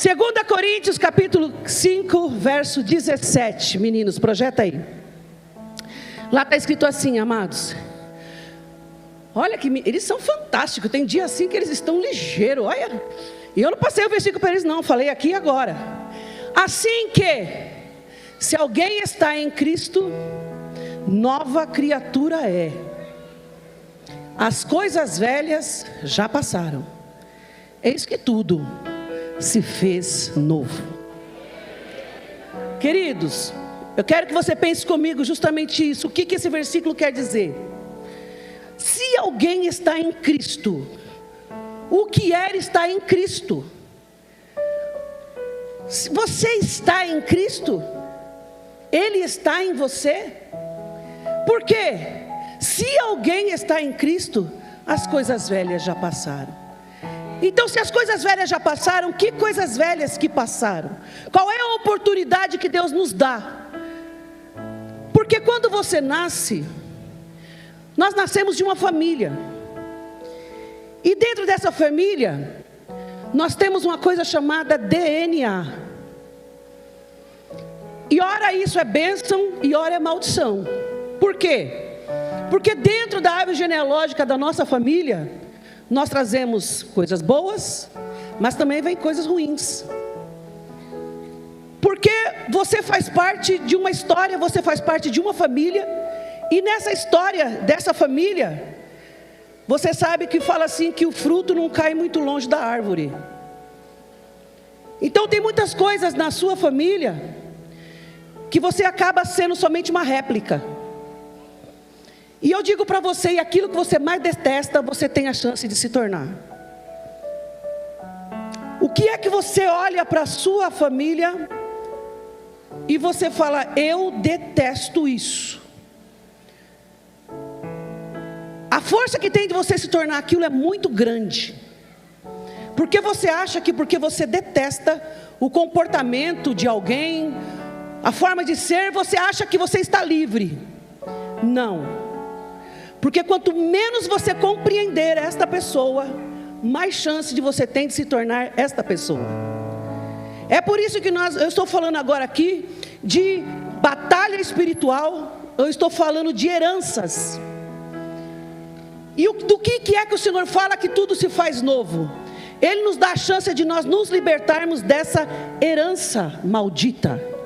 2 Coríntios capítulo 5, verso 17. Meninos, projeta aí. Lá está escrito assim, amados. Olha que eles são fantásticos. Tem dia assim que eles estão ligeiros. Olha. E eu não passei o versículo para eles não. Falei aqui agora. Assim que, se alguém está em Cristo, nova criatura é. As coisas velhas já passaram. Eis que tudo se fez novo. Queridos, eu quero que você pense comigo justamente isso. O que esse versículo quer dizer? Se alguém está em Cristo, o que é estar em Cristo? Se você está em Cristo, Ele está em você. Por quê? Se alguém está em Cristo, as coisas velhas já passaram. Então, se as coisas velhas já passaram, que coisas velhas que passaram? Qual é a oportunidade que Deus nos dá? Porque quando você nasce, nós nascemos de uma família. E dentro dessa família, nós temos uma coisa chamada DNA. E ora isso é bênção e ora é maldição. Por quê? Porque dentro da árvore genealógica da nossa família, nós trazemos coisas boas, mas também vem coisas ruins. Porque você faz parte de uma história, você faz parte de uma família, e nessa história dessa família, você sabe que fala assim que o fruto não cai muito longe da árvore. Então tem muitas coisas na sua família que você acaba sendo somente uma réplica. E eu digo para você, e aquilo que você mais detesta, você tem a chance de se tornar. O que é que você olha para a sua família e você fala, eu detesto isso? A força que tem de você se tornar aquilo é muito grande. Porque você acha que porque você detesta o comportamento de alguém, a forma de ser, você acha que você está livre. Não. Porque quanto menos você compreender esta pessoa, mais chance de você tem de se tornar esta pessoa. É por isso que eu estou falando agora aqui de batalha espiritual, eu estou falando de heranças. E do que é que o Senhor fala que tudo se faz novo? Ele nos dá a chance de nós nos libertarmos dessa herança maldita.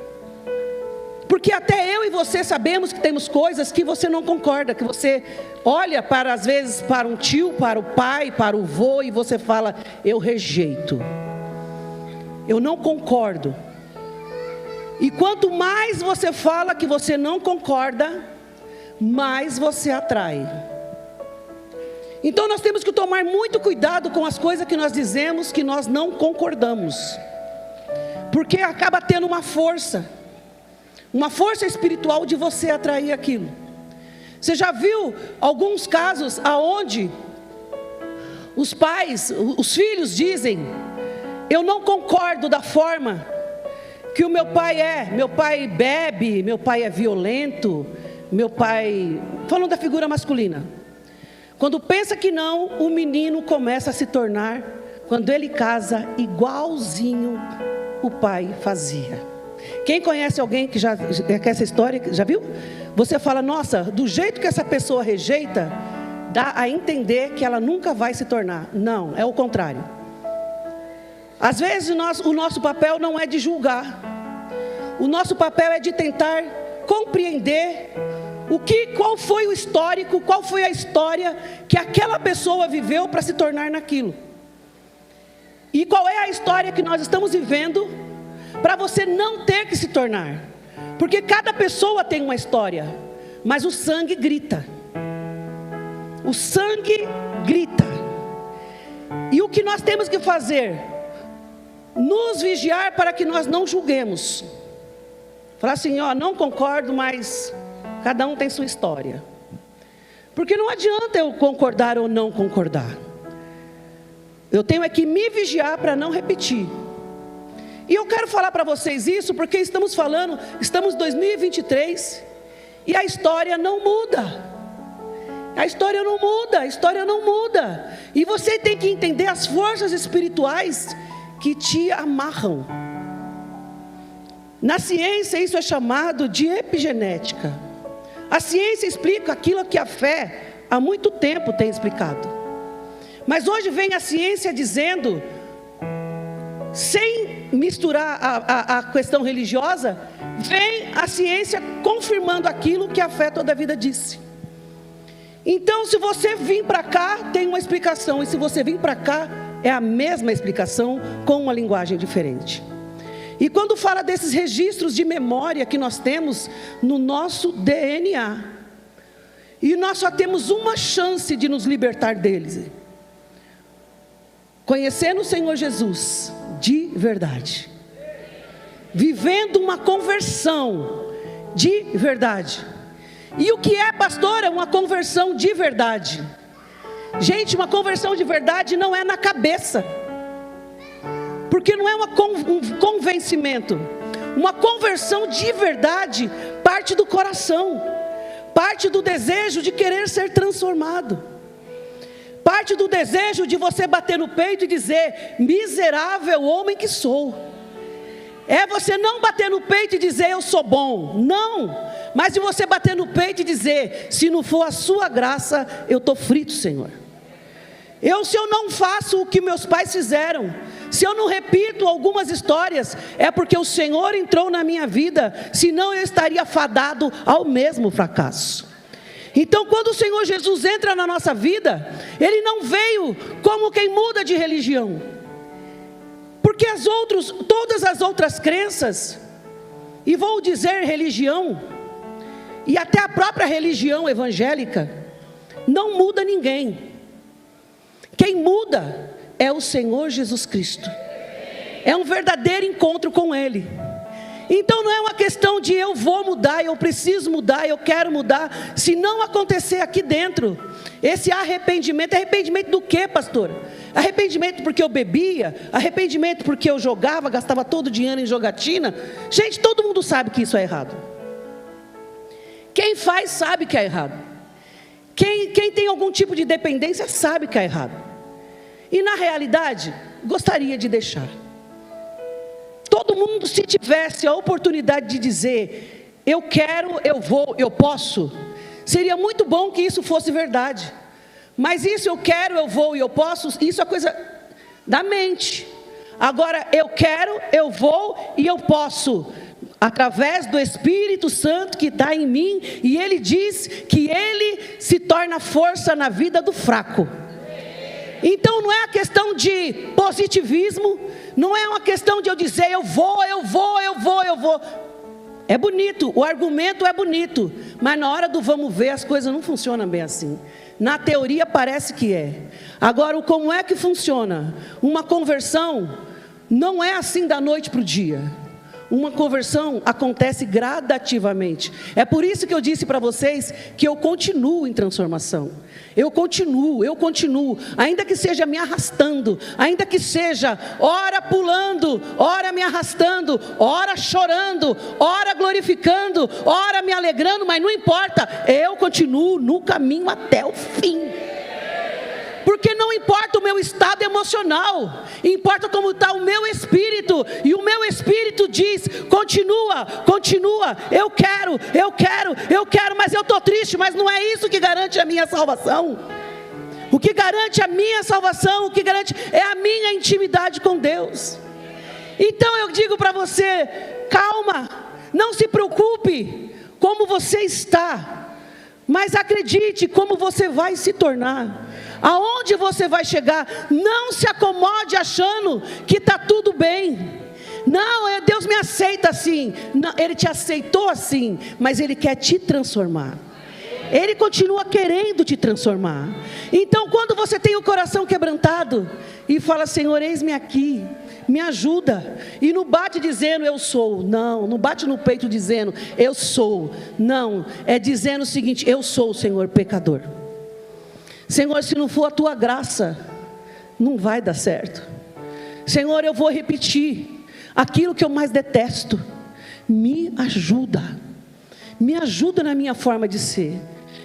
Porque até eu e você sabemos que temos coisas que você não concorda, que você olha para, às vezes, para um tio, para o pai, para o vô, e você fala, eu rejeito, eu não concordo. E quanto mais você fala que você não concorda, mais você atrai. Então nós temos que tomar muito cuidado com as coisas que nós dizemos que nós não concordamos, porque acaba tendo uma força espiritual de você atrair aquilo. Você já viu alguns casos aonde os pais, os filhos dizem, eu não concordo da forma que o meu pai bebe, meu pai é violento, meu pai, falando da figura masculina. Quando pensa que não, o menino começa a se tornar, quando ele casa, igualzinho o pai fazia. Quem conhece alguém que já quer essa história, já viu? Você fala, nossa, do jeito que essa pessoa rejeita, dá a entender que ela nunca vai se tornar. Não, é o contrário. Às vezes o nosso papel não é de julgar. O nosso papel é de tentar compreender qual foi o histórico, qual foi a história que aquela pessoa viveu para se tornar naquilo. E qual é a história que nós estamos vivendo para você não ter que se tornar. Porque cada pessoa tem uma história, mas o sangue grita. O sangue grita. E o que nós temos que fazer? Nos vigiar para que nós não julguemos. Falar assim, não concordo, mas cada um tem sua história. Porque não adianta eu concordar ou não concordar. Eu tenho é que me vigiar para não repetir. E eu quero falar para vocês isso porque estamos em 2023 e a história não muda. A história não muda. E você tem que entender as forças espirituais que te amarram. Na ciência isso é chamado de epigenética. A ciência explica aquilo que a fé há muito tempo tem explicado. Mas hoje vem a ciência dizendo, sem misturar a questão religiosa, vem a ciência confirmando aquilo que a fé toda a vida disse. Então, se você vir para cá, tem uma explicação, e se você vir para cá, é a mesma explicação, com uma linguagem diferente. E quando fala desses registros de memória que nós temos no nosso DNA, e nós só temos uma chance de nos libertar deles: conhecendo o Senhor Jesus de verdade, vivendo uma conversão de verdade. E o que é, pastor? É uma conversão de verdade. Gente, uma conversão de verdade não é na cabeça, porque não é um convencimento. Uma conversão de verdade parte do coração, parte do desejo de querer ser transformado, parte do desejo de você bater no peito e dizer: miserável homem que sou. É você não bater no peito e dizer: eu sou bom. Não, mas de você bater no peito e dizer: se não for a sua graça, eu estou frito, Senhor. Se eu não faço o que meus pais fizeram, se eu não repito algumas histórias, é porque o Senhor entrou na minha vida, senão eu estaria fadado ao mesmo fracasso. Então, quando o Senhor Jesus entra na nossa vida, Ele não veio como quem muda de religião, porque todas as outras crenças, e vou dizer religião, e até a própria religião evangélica, não muda ninguém. Quem muda é o Senhor Jesus Cristo. É um verdadeiro encontro com Ele. Então não é uma questão de eu vou mudar, eu preciso mudar, eu quero mudar. Se não acontecer aqui dentro esse arrependimento do quê, pastor? Arrependimento porque eu bebia? Arrependimento porque eu jogava, gastava todo o dinheiro em jogatina? Gente, todo mundo sabe que isso é errado. Quem faz sabe que é errado. Quem tem algum tipo de dependência sabe que é errado. E na realidade, gostaria de deixar. Todo mundo, se tivesse a oportunidade de dizer: eu quero, eu vou, eu posso, seria muito bom que isso fosse verdade. Mas isso, eu quero, eu vou e eu posso, isso é coisa da mente. Agora, eu quero, eu vou e eu posso, através do Espírito Santo que está em mim, e Ele diz que Ele se torna força na vida do fraco. Então não é a questão de positivismo, não é uma questão de eu dizer eu vou. É bonito, o argumento é bonito, mas na hora do vamos ver as coisas não funcionam bem assim. Na teoria parece que é. Agora, como é que funciona? Uma conversão não é assim da noite para o dia. Uma conversão acontece gradativamente. É por isso que eu disse para vocês que eu continuo em transformação. Eu continuo, ainda que seja me arrastando, ainda que seja ora pulando, ora me arrastando, ora chorando, ora glorificando, ora me alegrando, mas não importa, eu continuo no caminho até o fim. Porque não importa o meu estado emocional, importa como está o meu espírito, e o meu espírito diz: continua, eu quero, mas eu estou triste. Mas não é isso que garante a minha salvação. O que garante a minha salvação, o que garante é a minha intimidade com Deus. Então eu digo para você: calma, não se preocupe como você está, mas acredite como você vai se tornar. Aonde você vai chegar? Não se acomode achando que está tudo bem. Não, Deus me aceita assim. Não, Ele te aceitou assim, mas Ele quer te transformar. Ele continua querendo te transformar. Então, quando você tem o coração quebrantado e fala: Senhor, eis-me aqui, me ajuda. E não bate dizendo eu sou. Não bate no peito dizendo eu sou. Não, é dizendo o seguinte: eu sou, Senhor, pecador. Senhor, se não for a tua graça, não vai dar certo. Senhor, eu vou repetir aquilo que eu mais detesto. Me ajuda na minha forma de ser.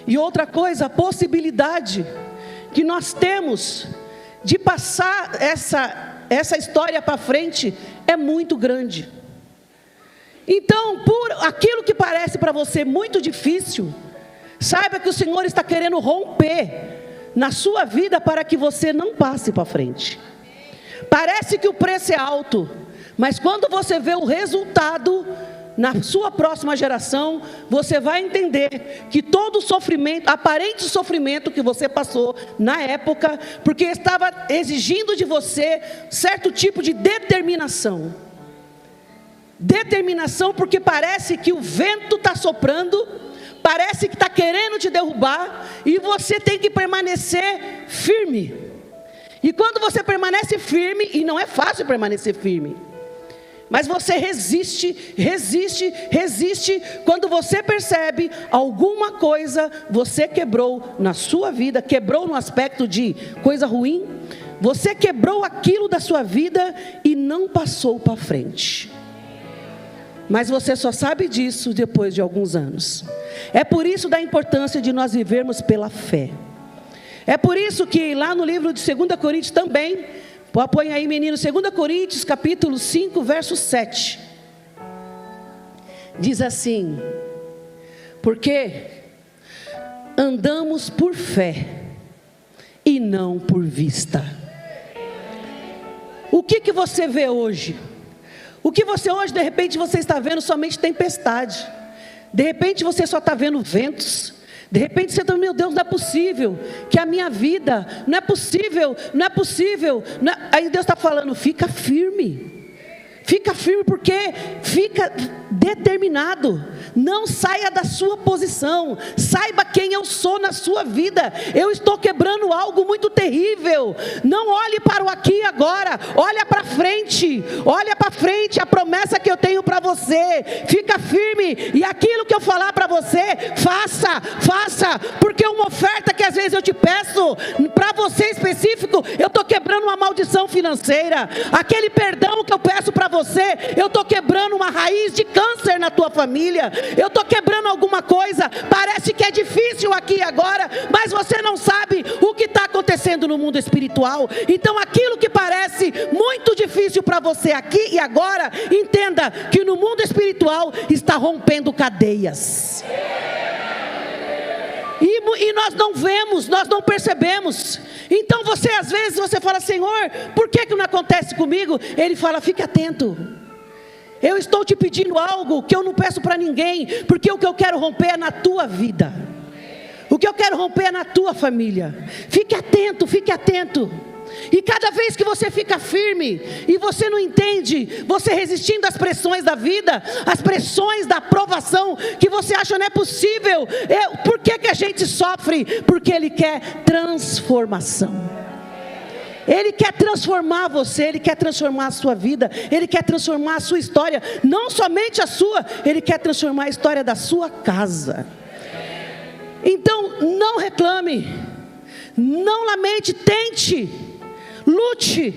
E outra coisa, a possibilidade que nós temos de passar essa história para frente é muito grande. Então, por aquilo que parece para você muito difícil, saiba que o Senhor está querendo romper na sua vida para que você não passe para frente. Parece que o preço é alto, mas quando você vê o resultado na sua próxima geração, você vai entender que todo o sofrimento, aparente sofrimento que você passou na época, porque estava exigindo de você certo tipo de determinação. Determinação, porque parece que o vento está soprando, parece que está querendo te derrubar, e você tem que permanecer firme. E quando você permanece firme, e não é fácil permanecer firme, mas você resiste, quando você percebe alguma coisa você quebrou na sua vida, quebrou no aspecto de coisa ruim, você quebrou aquilo da sua vida e não passou para frente. Mas você só sabe disso depois de alguns anos. É por isso da importância de nós vivermos pela fé. É por isso que lá no livro de 2 Coríntios também, põe aí menino, 2 Coríntios capítulo 5, verso 7. Diz assim: porque andamos por fé e não por vista. O que você vê hoje? O que você hoje, de repente você está vendo somente tempestade. De repente você só está vendo ventos. De repente você está, meu Deus, não é possível que a minha vida, não é possível. Aí Deus está falando, fica firme porque fica determinado, não saia da sua posição, saiba quem eu sou na sua vida, eu estou quebrando algo muito terrível, não olhe para o aqui e agora, olha para frente, a promessa que eu tenho para você, fica firme, e aquilo que eu falar para você, faça, porque uma oferta que às vezes eu te peço, para você específico, eu estou quebrando uma maldição financeira, aquele perdão que eu peço para você, eu estou quebrando uma raiz de câncer na tua família, eu estou quebrando alguma coisa, parece que é difícil aqui e agora, mas você não sabe o que está acontecendo no mundo espiritual, então aquilo que parece muito difícil para você aqui e agora, entenda que no mundo espiritual está rompendo cadeias, e nós não vemos, nós não percebemos. Então você às vezes você fala, Senhor, por que não acontece comigo? Ele fala, fique atento, eu estou te pedindo algo que eu não peço para ninguém, porque o que eu quero romper é na tua vida, o que eu quero romper é na tua família. Fique atento. E cada vez que você fica firme e você não entende, você resistindo às pressões da vida, às pressões da aprovação, que você acha não é possível, por que a gente sofre? Porque Ele quer transformação, Ele quer transformar você, Ele quer transformar a sua vida, Ele quer transformar a sua história, não somente a sua, Ele quer transformar a história da sua casa. Então não reclame, não lamente, tente, lute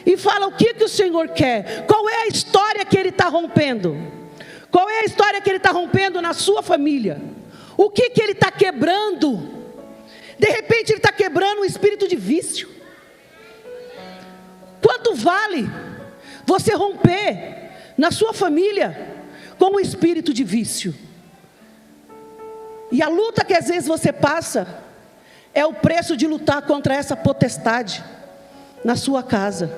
e fala o que o Senhor quer, qual é a história que Ele está rompendo, qual é a história que Ele está rompendo na sua família, o que Ele está quebrando. De repente Ele está quebrando um espírito de vício. Quanto vale você romper na sua família com um espírito de vício? E a luta que às vezes você passa é o preço de lutar contra essa potestade na sua casa.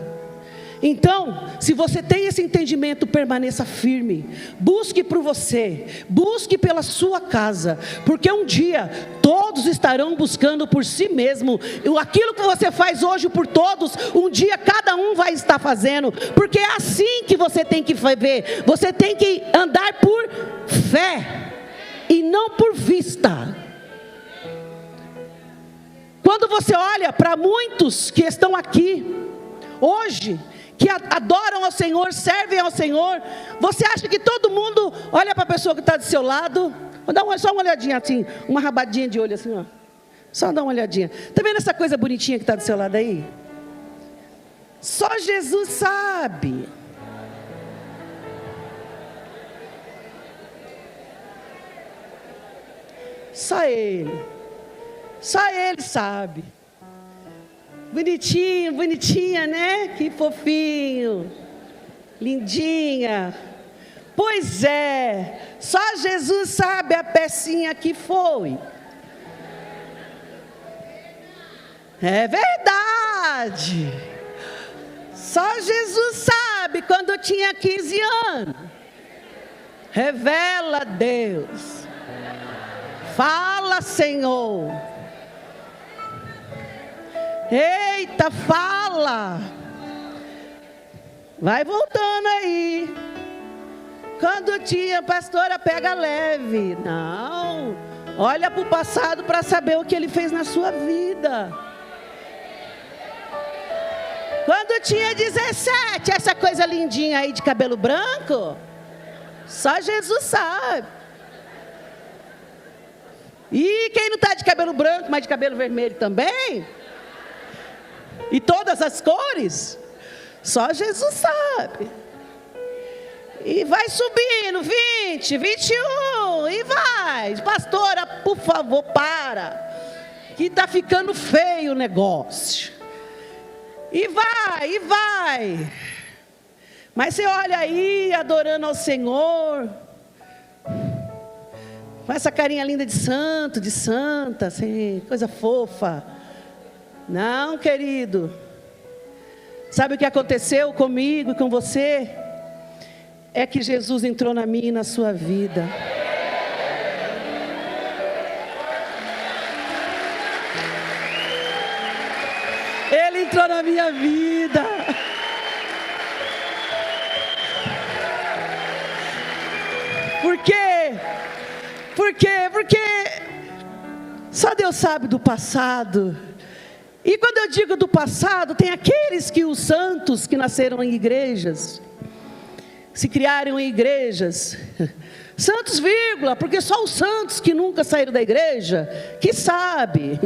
Então, se você tem esse entendimento, permaneça firme, busque por você, busque pela sua casa, porque um dia todos estarão buscando por si mesmo, aquilo que você faz hoje por todos, um dia cada um vai estar fazendo, porque é assim que você tem que ver, você tem que andar por fé, e não por vista. Quando você olha para muitos que estão aqui hoje, que adoram ao Senhor, servem ao Senhor, você acha que todo mundo olha para a pessoa que está do seu lado? Vou dar só uma olhadinha assim, uma rabadinha de olho assim, ó. Só dá uma olhadinha. Está vendo essa coisa bonitinha que está do seu lado aí? Só Jesus sabe. Só Ele sabe. Bonitinho, bonitinha, né? Que fofinho. Lindinha. Pois é, só Jesus sabe a pecinha que foi. É verdade. Só Jesus sabe quando eu tinha 15 anos. Revela, Deus. Fala, Senhor. Eita, fala. Vai voltando aí. Quando tinha, pastora, pega leve. Não. Olha para o passado para saber o que ele fez na sua vida. Quando tinha 17, essa coisa lindinha aí de cabelo branco, só Jesus sabe. E quem não está de cabelo branco, mas de cabelo vermelho também? E todas as cores? Só Jesus sabe. E vai subindo, 20, 21, e vai. Pastora, por favor, para. Que está ficando feio o negócio. E vai, e vai. Mas você olha aí, adorando ao Senhor, com essa carinha linda de santo, de santa, assim, coisa fofa. Não, querido. Sabe o que aconteceu comigo e com você? É que Jesus entrou na minha e na sua vida. Ele entrou na minha vida. Por quê? Por quê? Porque só Deus sabe do passado. E quando eu digo do passado, tem aqueles que os santos que nasceram em igrejas, se criaram em igrejas, santos vírgula, porque só os santos que nunca saíram da igreja, que sabe.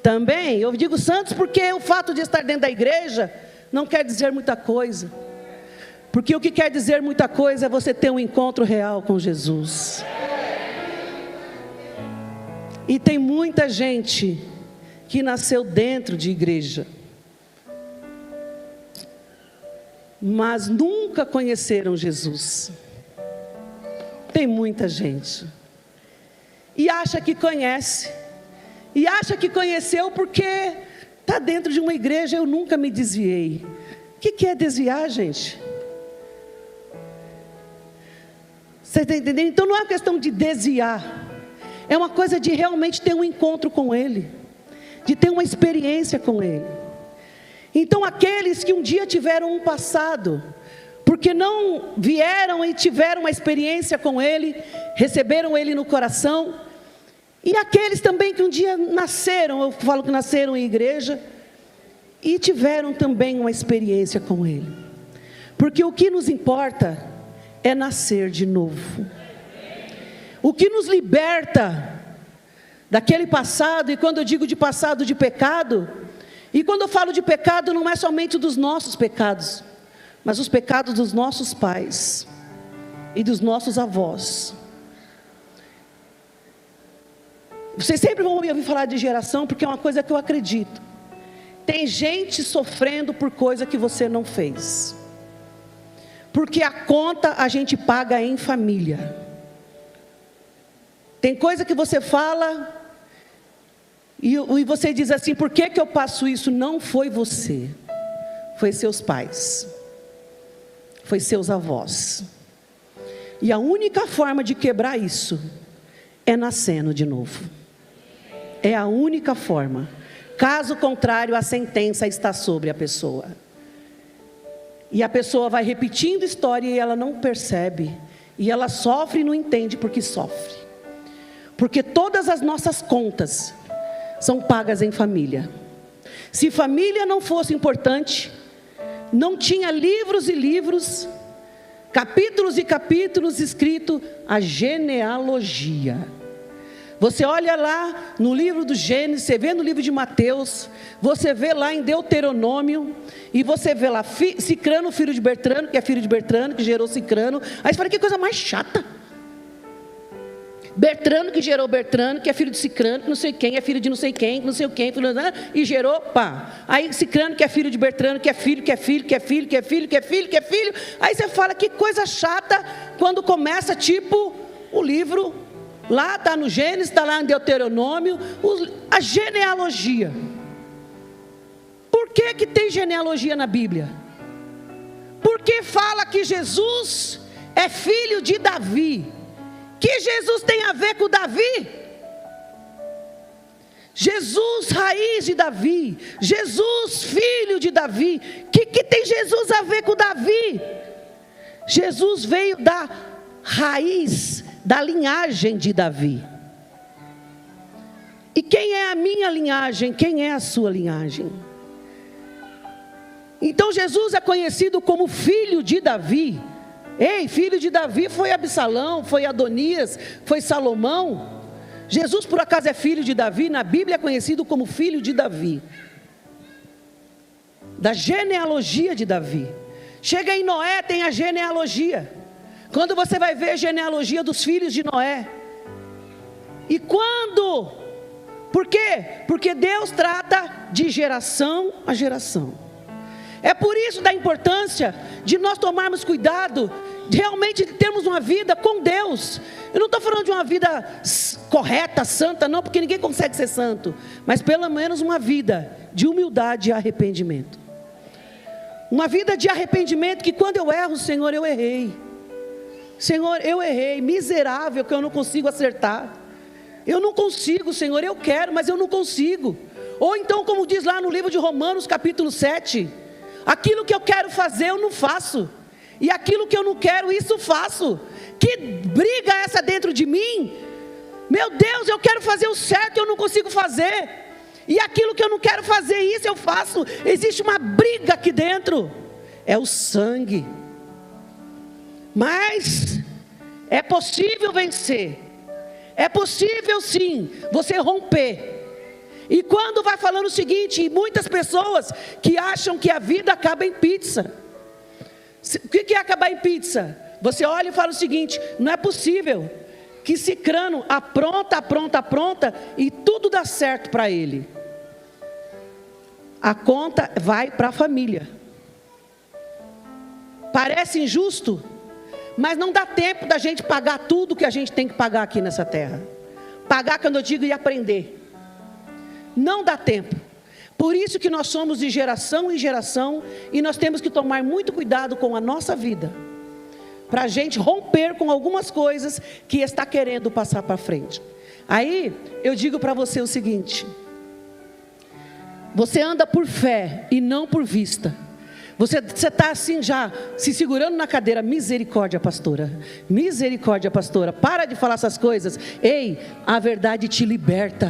Também, eu digo santos porque o fato de estar dentro da igreja não quer dizer muita coisa. Porque o que quer dizer muita coisa é você ter um encontro real com Jesus. E tem muita gente que nasceu dentro de igreja, mas nunca conheceram Jesus. Tem muita gente. E acha que conhece. E acha que conheceu porque está dentro de uma igreja. Eu nunca me desviei. O que é desviar, gente? Você está entendendo? Então não é uma questão de desviar. É uma coisa de realmente ter um encontro com Ele. De ter uma experiência com Ele. Então aqueles que um dia tiveram um passado, porque não vieram e tiveram uma experiência com Ele, receberam Ele no coração, e aqueles também que um dia nasceram, eu falo que nasceram em igreja, e tiveram também uma experiência com Ele. Porque o que nos importa é nascer de novo. O que nos liberta daquele passado, e quando eu digo de passado, de pecado, e quando eu falo de pecado, não é somente dos nossos pecados, mas os pecados dos nossos pais e dos nossos avós. Vocês sempre vão me ouvir falar de geração, porque é uma coisa que eu acredito. Tem gente sofrendo por coisa que você não fez, porque a conta a gente paga em família. Tem coisa que você fala e você diz assim: por que eu passo isso? Não foi você, foi seus pais, foi seus avós. E a única forma de quebrar isso é nascendo de novo. É a única forma. Caso contrário, a sentença está sobre a pessoa. E a pessoa vai repetindo a história e ela não percebe. E ela sofre e não entende porque sofre. Porque todas as nossas contas são pagas em família. Se família não fosse importante, não tinha livros e livros, capítulos e capítulos escritos a genealogia. Você olha lá no livro do Gênesis, você vê no livro de Mateus, você vê lá em Deuteronômio, e você vê lá Cicrano, filho de Bertrano, que é filho de Bertrano, que gerou Cicrano. Aí você fala: que coisa mais chata. Bertrano que gerou Bertrano, que é filho de Cicrano, que não sei quem, é filho de não sei quem, que não sei quem, e gerou, pá. Aí Cicrano que é filho de Bertrano, que é filho, que é filho, que é filho, que é filho, que é filho, que é filho. Aí você fala, que coisa chata, quando começa tipo o livro, lá está no Gênesis, está lá em Deuteronômio, a genealogia. Por que tem genealogia na Bíblia? Porque fala que Jesus é filho de Davi. Que Jesus tem a ver com Davi? Jesus, raiz de Davi. Jesus, filho de Davi. Que tem Jesus a ver com Davi? Jesus veio da raiz, da linhagem de Davi. E quem é a minha linhagem? Quem é a sua linhagem? Então Jesus é conhecido como filho de Davi. Ei, filho de Davi foi Absalão, foi Adonias, foi Salomão. Jesus por acaso é filho de Davi? Na Bíblia é conhecido como filho de Davi, da genealogia de Davi. Chega em Noé, tem a genealogia. Quando você vai ver a genealogia dos filhos de Noé. E quando? Por quê? Porque Deus trata de geração a geração. É por isso da importância de nós tomarmos cuidado, de realmente termos uma vida com Deus. Eu não estou falando de uma vida correta, santa, não, porque ninguém consegue ser santo. Mas pelo menos uma vida de humildade e arrependimento. Uma vida de arrependimento que quando eu erro, Senhor, eu errei. Senhor, eu errei, miserável que eu não consigo acertar. Eu não consigo, Senhor, eu quero, mas eu não consigo. Ou então, como diz lá no livro de Romanos, capítulo 7... aquilo que eu quero fazer eu não faço, e aquilo que eu não quero, isso faço. Que briga é essa dentro de mim? Meu Deus, eu quero fazer o certo e eu não consigo fazer, e aquilo que eu não quero fazer, isso eu faço. Existe uma briga aqui dentro, é o sangue. Mas é possível vencer, é possível sim, você romper. E quando vai falando o seguinte, muitas pessoas que acham que a vida acaba em pizza. O que é acabar em pizza? Você olha e fala o seguinte, não é possível que Cicrano apronta e tudo dá certo para ele. A conta vai para a família. Parece injusto, mas não dá tempo da gente pagar tudo que a gente tem que pagar aqui nessa terra. Pagar, quando eu digo, e aprender. Não dá tempo. Por isso que nós somos de geração em geração, e nós temos que tomar muito cuidado com a nossa vida, para a gente romper com algumas coisas que está querendo passar para frente. Aí eu digo para você o seguinte: você anda por fé e não por vista. Você está assim já, se segurando na cadeira. Misericórdia, pastora. Misericórdia, pastora. Para de falar essas coisas. Ei, a verdade te liberta.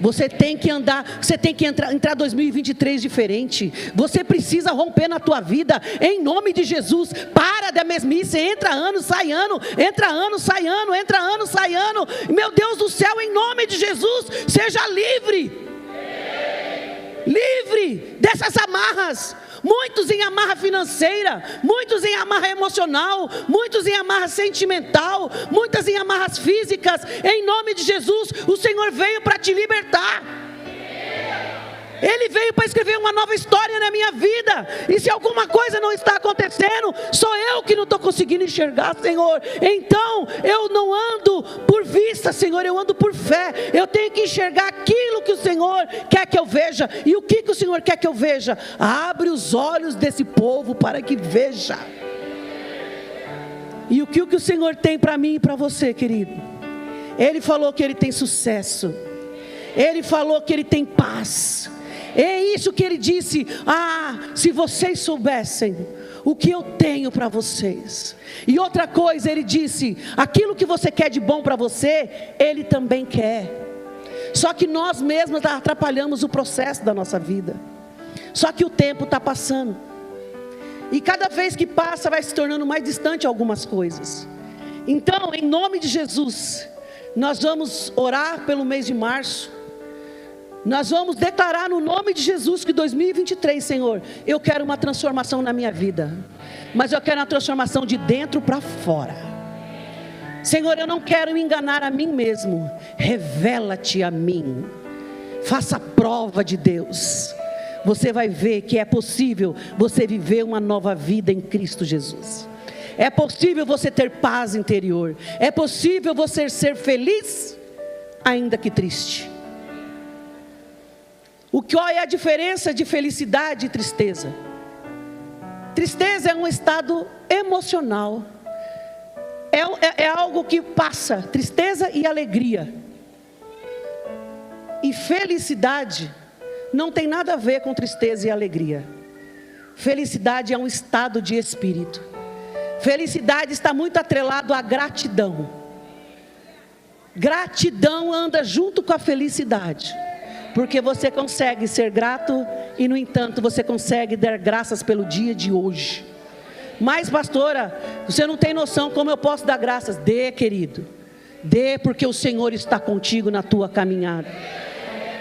Você tem que andar, você tem que entrar 2023 diferente. Você precisa romper na tua vida, em nome de Jesus. Para da mesmice. Entra ano, sai ano. Entra ano, sai ano. Entra ano, sai ano. Meu Deus do céu, em nome de Jesus, seja livre. Livre dessas amarras. Muitos em amarra financeira, muitos em amarra emocional, muitos em amarra sentimental, muitas em amarras físicas. Em nome de Jesus, o Senhor veio para te libertar. Ele veio para escrever uma nova história na minha vida. E se alguma coisa não está acontecendo, sou eu que não estou conseguindo enxergar, Senhor. Então eu não ando por vista, Senhor, eu ando por fé. Eu tenho que enxergar aquilo que o Senhor quer que eu veja. E o que o Senhor quer que eu veja? Abre os olhos desse povo para que veja. E o que o Senhor tem para mim e para você, querido? Ele falou que Ele tem sucesso. Ele falou que Ele tem paz. É isso que Ele disse. Se vocês soubessem o que eu tenho para vocês. E outra coisa, Ele disse: aquilo que você quer de bom para você, Ele também quer. Só que nós mesmos atrapalhamos o processo da nossa vida. Só que o tempo está passando, e cada vez que passa vai se tornando mais distante algumas coisas. Então, em nome de Jesus, nós vamos orar pelo mês de março. Nós vamos declarar no nome de Jesus que 2023, Senhor, eu quero uma transformação na minha vida. Mas eu quero uma transformação de dentro para fora. Senhor, eu não quero me enganar a mim mesmo. Revela-te a mim. Faça prova de Deus. Você vai ver que é possível você viver uma nova vida em Cristo Jesus. É possível você ter paz interior. É possível você ser feliz, ainda que triste. Qual é a diferença de felicidade e tristeza? Tristeza é um estado emocional. É algo que passa, tristeza e alegria. E felicidade não tem nada a ver com tristeza e alegria. Felicidade é um estado de espírito. Felicidade está muito atrelado à gratidão. Gratidão anda junto com a felicidade. Porque você consegue ser grato e, no entanto, você consegue dar graças pelo dia de hoje. Mas, pastora, você não tem noção como eu posso dar graças. Dê, querido. Dê, porque o Senhor está contigo na tua caminhada.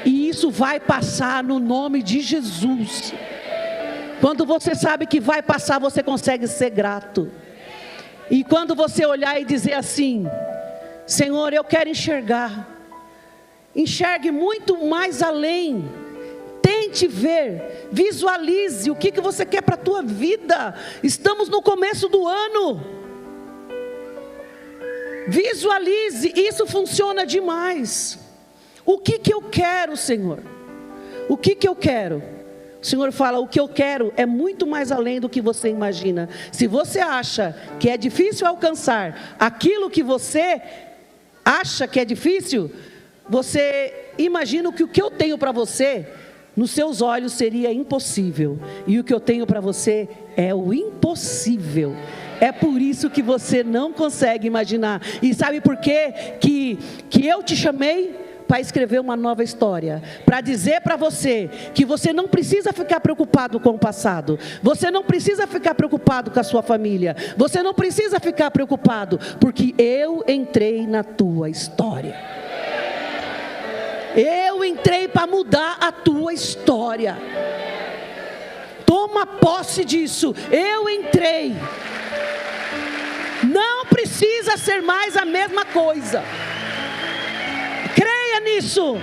E isso vai passar no nome de Jesus. Quando você sabe que vai passar, você consegue ser grato. E quando você olhar e dizer assim: Senhor, eu quero enxergar. Enxergue muito mais além. Tente ver, visualize o que você quer para a tua vida. Estamos no começo do ano. Visualize, isso funciona demais. O que eu quero, Senhor? O que eu quero? O Senhor fala, o que eu quero é muito mais além do que você imagina. Se você acha que é difícil alcançar aquilo que você acha que é difícil, você imagina que o que eu tenho para você, nos seus olhos seria impossível. E o que eu tenho para você é o impossível. É por isso que você não consegue imaginar. E sabe por quê? Que eu te chamei para escrever uma nova história, para dizer para você que você não precisa ficar preocupado com o passado, você não precisa ficar preocupado com a sua família, você não precisa ficar preocupado, porque eu entrei na tua história. Eu entrei para mudar a tua história. Toma posse disso. Eu entrei. Não precisa ser mais a mesma coisa. Creia nisso.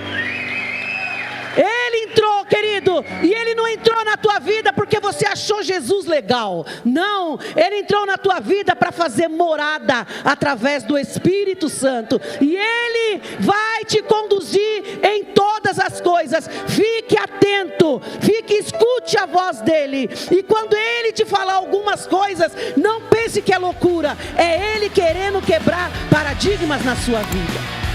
Ele entrou, querido, e Ele não entrou na tua vida porque você achou Jesus legal. Não, Ele entrou na tua vida para fazer morada através do Espírito Santo. E Ele vai te conduzir em todas as coisas. Fique atento, escute a voz dEle. E quando Ele te falar algumas coisas, não pense que é loucura. É Ele querendo quebrar paradigmas na sua vida.